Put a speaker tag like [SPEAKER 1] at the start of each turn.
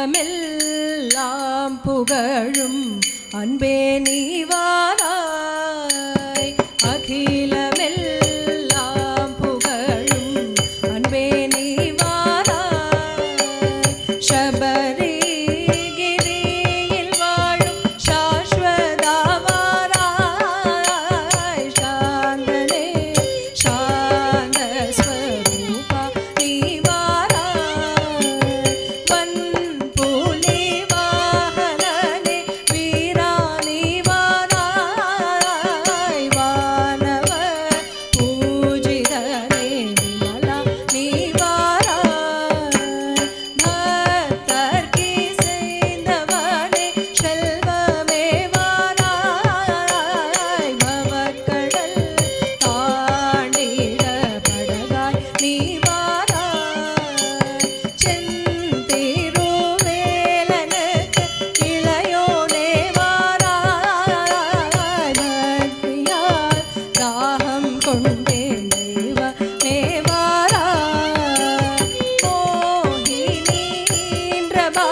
[SPEAKER 1] அகிலமெல்லாம் புகழும் அன்பே நீ வாராய். அகிலமெல்லாம் புகழும் அன்பே நீ வாராய். சபரிகிரியில் வாழும் சாஸ்வதா வாராய். சாந்தனே சாந்த ஸ்வரூபா நீ வாராய். வன்புலி வாகனனே வீரா நீ வாராய். வானவர் பூஜிதனே விமலா நீ வாராய். பக்தர்க்கிசைந்தவனே செல்வமே வாராய். பவக்கடல் தாண்டிட படகாய் நீ வாராய். செந்திருவேலனுக்கு இளையோனே வாராய். பக்தியால் தாகம் கொண்டேன் தெய்வமே வாராய். மோகினி நின்றபா